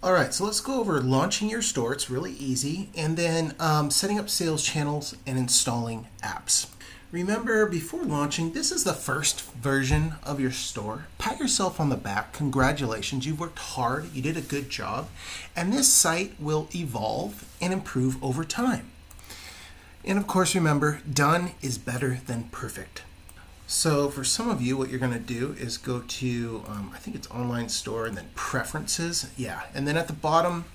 All right, so let's go over launching your store. It's really easy. And then setting up sales channels and installing apps. Remember, before launching, this is the first version of your store. Pat yourself on the back. Congratulations, you've worked hard. You did a good job. And this site will evolve and improve over time. And of course, remember, done is better than perfect. So for some of you, what you're going to do is go to, I think it's online store and then preferences. Yeah, and then at the bottom,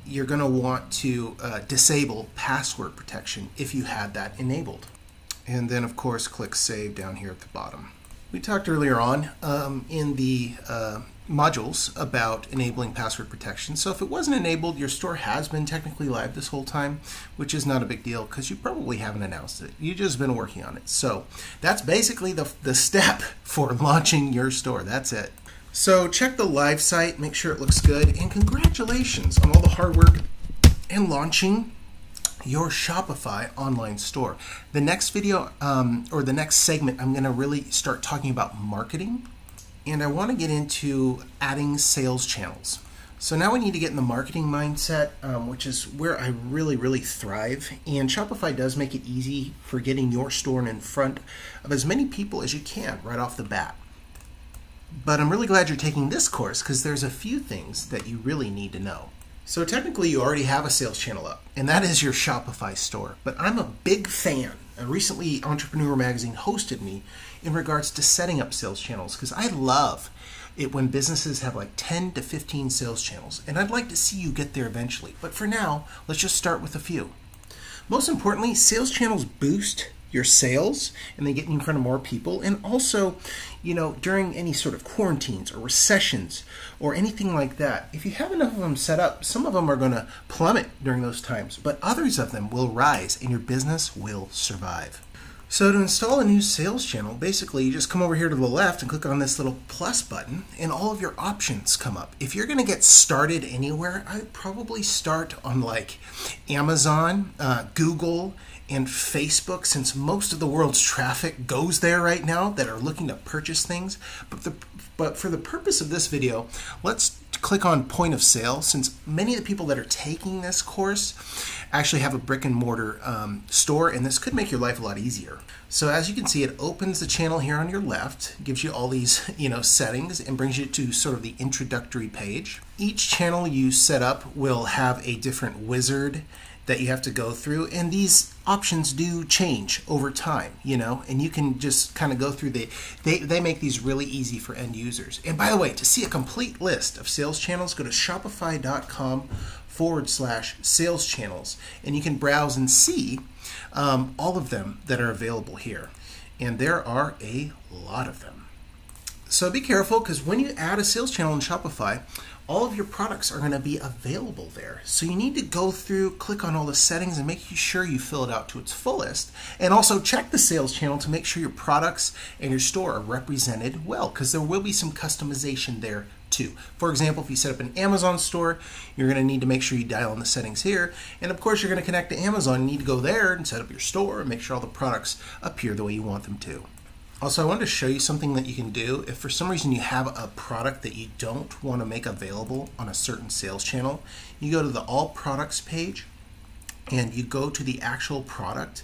you're going to want to disable password protection if you had that enabled. And then, of course, click Save down here at the bottom. We talked earlier on in the modules about enabling password protection. So if it wasn't enabled, your store has been technically live this whole time, which is not a big deal because you probably haven't announced it. You've just been working on it. So that's basically the step for launching your store. That's it. So check the live site, make sure it looks good, and congratulations on all the hard work and launching your Shopify online store. The next video or the next segment, I'm going to really start talking about marketing. And I want to get into adding sales channels. So now we need to get in the marketing mindset, which is where I really thrive. And Shopify does make it easy for getting your store in front of as many people as you can right off the bat. But I'm really glad you're taking this course because there's a few things that you really need to know. So technically you already have a sales channel up, and that is your Shopify store. But I'm a big fan. Recently, Entrepreneur Magazine hosted me in regards to setting up sales channels because I love it when businesses have like 10 to 15 sales channels, and I'd like to see you get there eventually. But for now, let's just start with a few. Most importantly, sales channels boost your sales and they get you in front of more people. And also, you know, during any sort of quarantines or recessions or anything like that, if you have enough of them set up, some of them are going to plummet during those times, but others of them will rise and your business will survive. So to install a new sales channel, basically you just come over here to the left and click on this little plus button and all of your options come up. If you're going to get started anywhere, I'd probably start on like Amazon, Google, and Facebook, since most of the world's traffic goes there right now that are looking to purchase things. But for the purpose of this video, let's click on point of sale, since many of the people that are taking this course actually have a brick and mortar store, and this could make your life a lot easier. So as you can see, it opens the channel here on your left, gives you all these settings, and brings you to sort of the introductory page. Each channel you set up will have a different wizard that you have to go through, and these options do change over time, and you can just kind of go through they make these really easy for end users. And by the way, to see a complete list of sales channels, go to shopify.com/sales channels, and you can browse and see all of them that are available here. And there are a lot of them. So be careful, because when you add a sales channel in Shopify, all of your products are going to be available there. So you need to go through, click on all the settings, and make sure you fill it out to its fullest. And also check the sales channel to make sure your products and your store are represented well, because there will be some customization there too. For example, if you set up an Amazon store, you're going to need to make sure you dial in the settings here. And of course, you're going to connect to Amazon. You need to go there and set up your store and make sure all the products appear the way you want them to. Also, I wanted to show you something that you can do. If for some reason you have a product that you don't want to make available on a certain sales channel, you go to the All Products page and you go to the actual product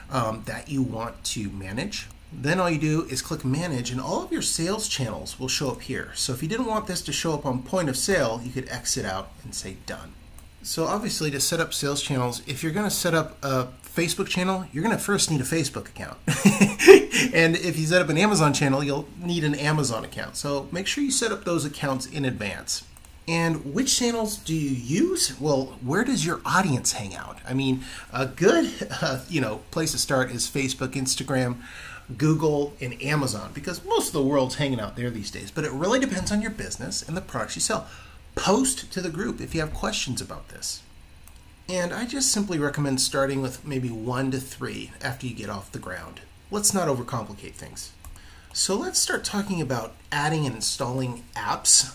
that you want to manage. Then all you do is click Manage, and all of your sales channels will show up here. So if you didn't want this to show up on point of sale, you could exit out and say Done. So obviously, to set up sales channels, if you're going to set up a Facebook channel, you're going to first need a Facebook account. And if you set up an Amazon channel, you'll need an Amazon account. So make sure you set up those accounts in advance. And which channels do you use? Well, where does your audience hang out? I mean, a good place to start is Facebook, Instagram, Google, and Amazon, because most of the world's hanging out there these days. But it really depends on your business and the products you sell. Post to the group if you have questions about this. And I just simply recommend starting with maybe 1 to 3 after you get off the ground. Let's not overcomplicate things. So let's start talking about adding and installing apps.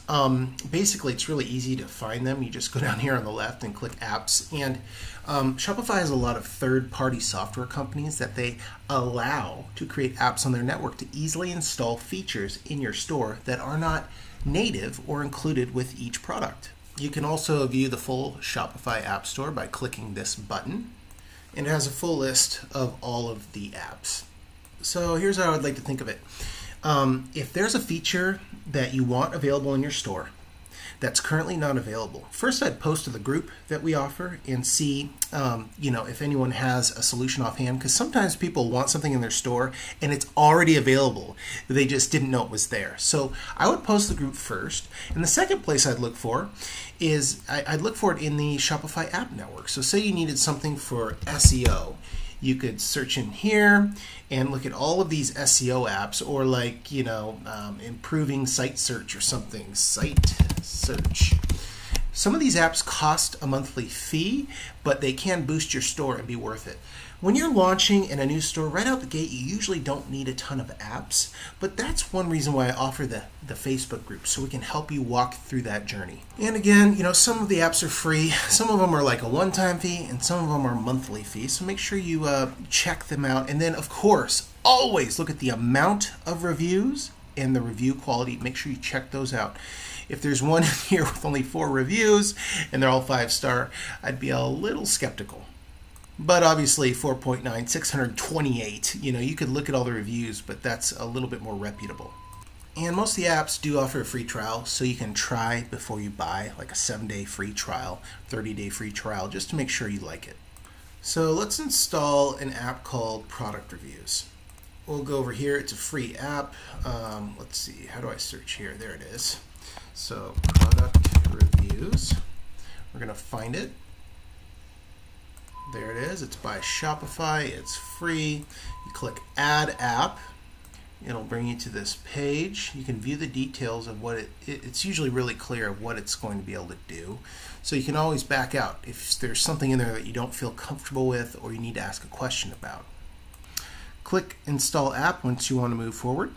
Basically, it's really easy to find them. You just go down here on the left and click Apps. And Shopify has a lot of third-party software companies that they allow to create apps on their network to easily install features in your store that are not native or included with each product. You can also view the full Shopify App Store by clicking this button, and it has a full list of all of the apps. So here's how I'd like to think of it. If there's a feature that you want available in your store that's currently not available, first I'd post to the group that we offer and see if anyone has a solution offhand, because sometimes people want something in their store and it's already available. They just didn't know it was there. So I would post the group first, and the second place I'd look for is I'd look for it in the Shopify app network. So say you needed something for SEO. You could search in here and look at all of these SEO apps, or like, improving site search or something, site search. Some of these apps cost a monthly fee, but they can boost your store and be worth it. When you're launching in a new store, right out the gate, you usually don't need a ton of apps, but that's one reason why I offer the Facebook group, so we can help you walk through that journey. And again, some of the apps are free, some of them are like a one-time fee, and some of them are monthly fees, so make sure you check them out. And then, of course, always look at the amount of reviews and the review quality. Make sure you check those out. If there's one in here with only 4 reviews and they're all 5-star, I'd be a little skeptical. But obviously 4.9, 628, you could look at all the reviews, but that's a little bit more reputable. And most of the apps do offer a free trial, so you can try before you buy, like a 7-day free trial, 30-day free trial, just to make sure you like it. So let's install an app called Product Reviews. We'll go over here. It's a free app. Let's see, how do I search here? There it is. So Product Reviews. We're going to find it. There it is. It's by Shopify. It's free. You click Add App. It'll bring you to this page. You can view the details of what it's usually really clear of what it's going to be able to do. So you can always back out if there's something in there that you don't feel comfortable with or you need to ask a question about. Click Install App once you want to move forward.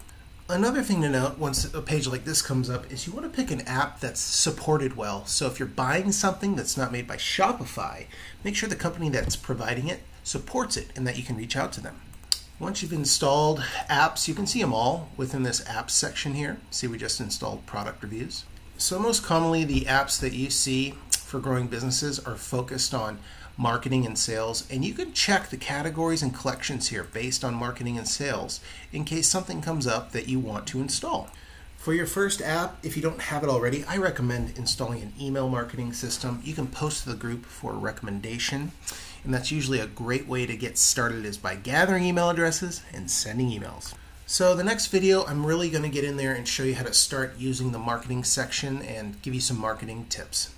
Another thing to note once a page like this comes up is you want to pick an app that's supported well. So if you're buying something that's not made by Shopify, make sure the company that's providing it supports it and that you can reach out to them. Once you've installed apps, you can see them all within this apps section here. See, we just installed Product Reviews. So most commonly the apps that you see for growing businesses are focused on marketing and sales, and you can check the categories and collections here based on marketing and sales in case something comes up that you want to install. For your first app, if you don't have it already, I recommend installing an email marketing system. You can post to the group for a recommendation, and that's usually a great way to get started is by gathering email addresses and sending emails. So the next video, I'm really going to get in there and show you how to start using the marketing section and give you some marketing tips.